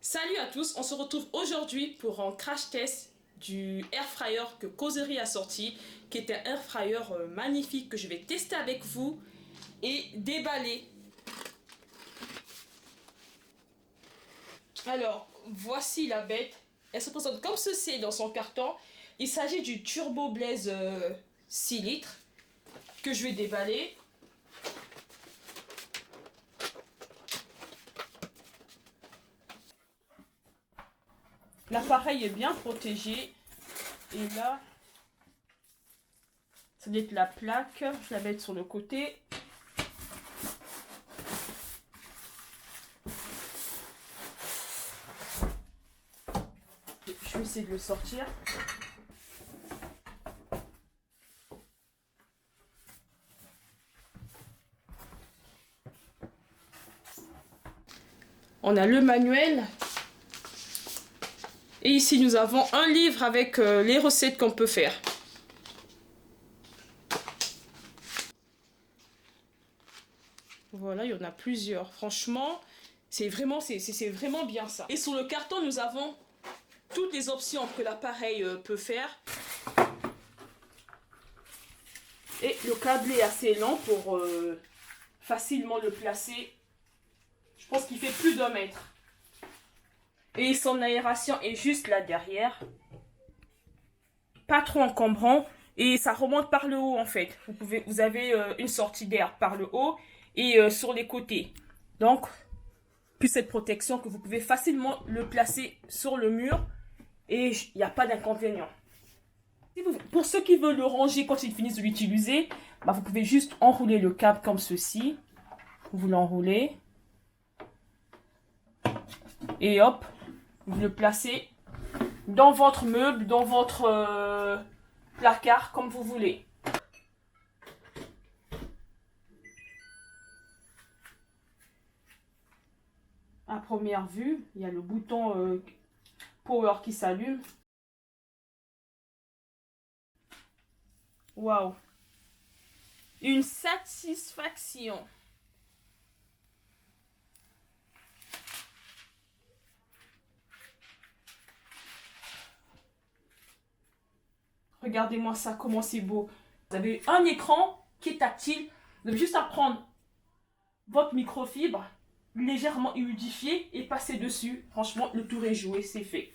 Salut à tous, on se retrouve aujourd'hui pour un crash test du air fryer que Causerie a sorti, qui est un air fryer magnifique que je vais tester avec vous et déballer. Alors, voici la bête. Elle se présente comme ceci dans son carton. Il s'agit du Turbo Blaze 6 litres que je vais déballer. L'appareil est bien protégé. Et là, ça doit être la plaque. Je la mets sur le côté. Je vais essayer de le sortir. On a le manuel. Et ici, nous avons un livre avec les recettes qu'on peut faire. Voilà, il y en a plusieurs. Franchement, c'est vraiment bien ça. Et sur le carton, nous avons toutes les options que l'appareil peut faire. Et le câble est assez lent pour facilement le placer. Je pense qu'il fait plus d'1 mètre. Et son aération est juste là derrière. Pas trop encombrant. Et ça remonte par le haut en fait. Vous avez une sortie d'air par le haut et sur les côtés. Donc, plus cette protection que vous pouvez facilement le placer sur le mur et il n'y a pas d'inconvénient. Pour ceux qui veulent le ranger quand ils finissent de l'utiliser, bah vous pouvez juste enrouler le câble comme ceci. Vous l'enroulez. Et hop, vous le placez dans votre meuble, dans votre placard, comme vous voulez. À première vue, il y a le bouton Power qui s'allume. Waouh! Une satisfaction! Regardez-moi ça, comment c'est beau. Vous avez un écran qui est tactile. Vous avez juste à prendre votre microfibre légèrement humidifié et passer dessus. Franchement, le tour est joué, c'est fait.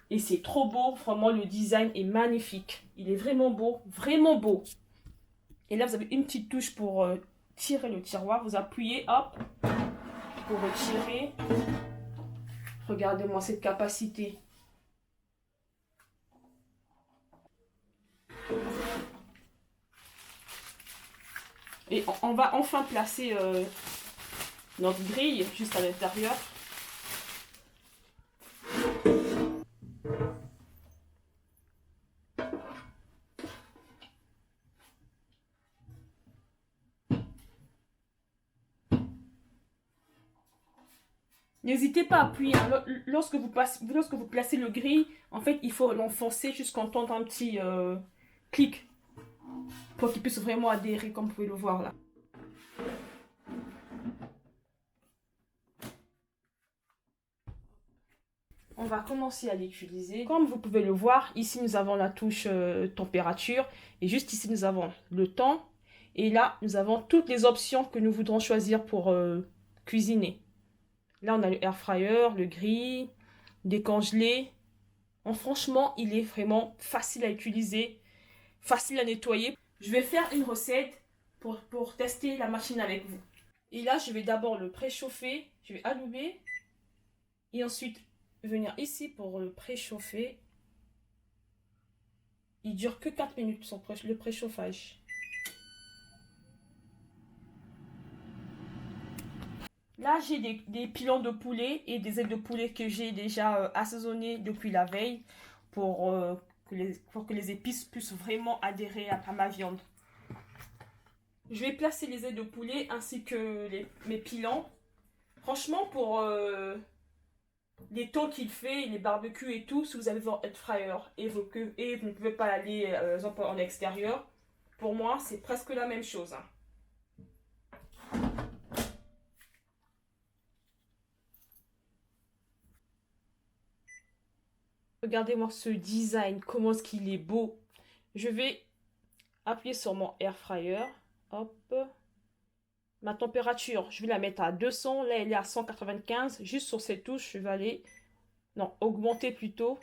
Et c'est trop beau, vraiment le design est magnifique. Il est vraiment beau, vraiment beau. Et là, vous avez une petite touche pour tirer le tiroir. Vous appuyez, hop, pour retirer. Regardez-moi cette capacité. Et on va enfin placer notre grille juste à l'intérieur. N'hésitez pas à appuyer. Lorsque vous placez le grille, en fait, il faut l'enfoncer jusqu'à entendre un petit clic pour qu'il puisse vraiment adhérer, comme vous pouvez le voir là. On va commencer à l'utiliser. Comme vous pouvez le voir, ici nous avons la touche température et juste ici nous avons le temps. Et là, nous avons toutes les options que nous voudrons choisir pour cuisiner. Là, on a le air fryer, le grill, décongelé. Franchement, il est vraiment facile à utiliser, facile à nettoyer. Je vais faire une recette pour tester la machine avec vous. Et là, je vais d'abord le préchauffer. Je vais allumer et ensuite venir ici pour le préchauffer. Il dure que 4 minutes, le préchauffage. Là, j'ai des pilons de poulet et des ailes de poulet que j'ai déjà assaisonnées depuis la veille pour que les épices puissent vraiment adhérer à ma viande. Je vais placer les ailes de poulet ainsi que mes pilons. Franchement, pour les taux qu'il fait, les barbecues et tout, si vous avez votre air fryer et vous ne pouvez pas aller en extérieur, pour moi, c'est presque la même chose. Hein. Regardez-moi ce design, comment est-ce qu'il est beau. Je vais appuyer sur mon air fryer. Hop. Ma température, je vais la mettre à 200. Là, elle est à 195. Juste sur cette touche, je vais aller... Non, augmenter plutôt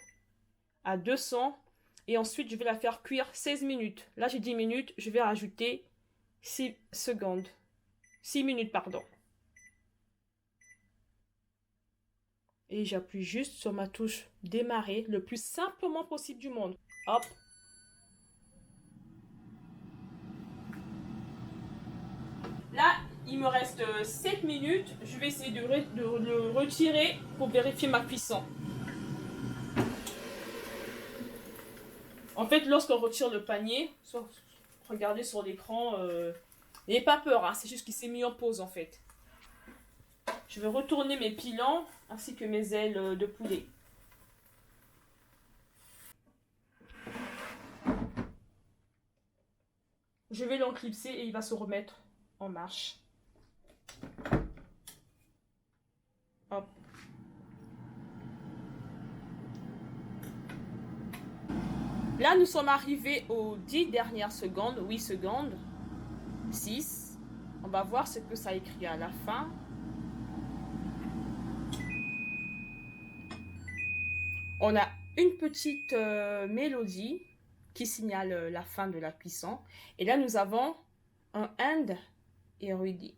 à 200. Et ensuite, je vais la faire cuire 16 minutes. Là, j'ai 10 minutes. Je vais rajouter 6 secondes. 6 minutes, pardon. Et j'appuie juste sur ma touche démarrer le plus simplement possible du monde. Hop. Là, il me reste 7 minutes. Je vais essayer de le retirer pour vérifier ma cuisson. En fait, lorsqu'on retire le panier, regardez sur l'écran, n'ayez pas peur, hein, c'est juste qu'il s'est mis en pause en fait. Je vais retourner mes pilons ainsi que mes ailes de poulet. Je vais l'enclipser et il va se remettre en marche. Hop. Là, nous sommes arrivés aux 10 dernières secondes, 8 secondes, 6. On va voir ce que ça écrit à la fin. On a une petite mélodie qui signale la fin de la cuisson. Et là, nous avons un end et ready.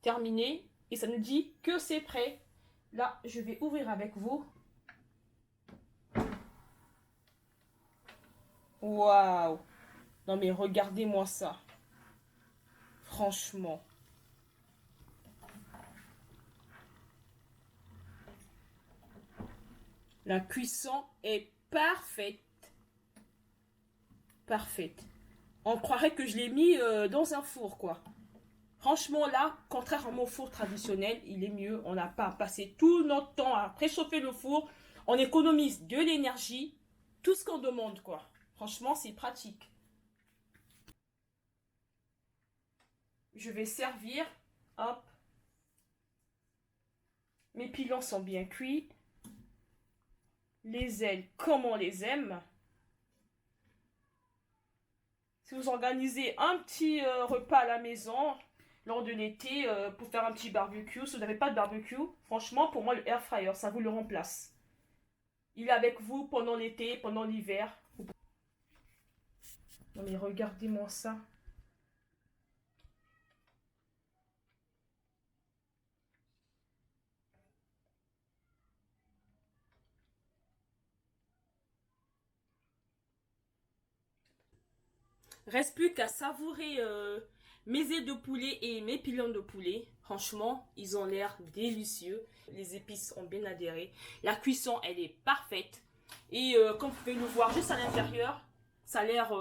Terminé. Et ça nous dit que c'est prêt. Là, je vais ouvrir avec vous. Waouh! Non mais regardez-moi ça. Franchement. La cuisson est parfaite. Parfaite. On croirait que je l'ai mis dans un four, quoi. Franchement, là, contrairement au four traditionnel, il est mieux. On n'a pas à passer tout notre temps à préchauffer le four. On économise de l'énergie. Tout ce qu'on demande, quoi. Franchement, c'est pratique. Je vais servir. Hop. Mes pilons sont bien cuits. Les ailes, comme on les aime. Si vous organisez un petit repas à la maison lors de l'été pour faire un petit barbecue, si vous n'avez pas de barbecue, franchement, pour moi, le air fryer, ça vous le remplace. Il est avec vous pendant l'été, pendant l'hiver. Non mais regardez-moi ça. Reste plus qu'à savourer mes ailes de poulet et mes pilons de poulet. Franchement, ils ont l'air délicieux. Les épices ont bien adhéré. La cuisson, elle est parfaite. Et comme vous pouvez le voir juste à l'intérieur, ça a l'air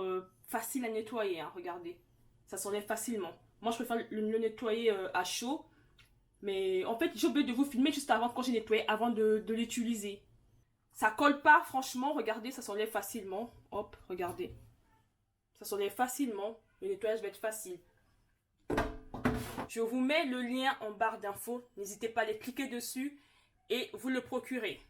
facile à nettoyer. Hein, regardez, ça s'enlève facilement. Moi, je préfère le nettoyer à chaud. Mais en fait, j'ai oublié de vous filmer juste avant quand j'ai nettoyé, avant de l'utiliser. Ça colle pas, franchement. Regardez, ça s'enlève facilement. Hop, regardez. Ça s'enlève facilement. Le nettoyage va être facile. Je vous mets le lien en barre d'infos. N'hésitez pas à aller cliquer dessus et vous le procurer.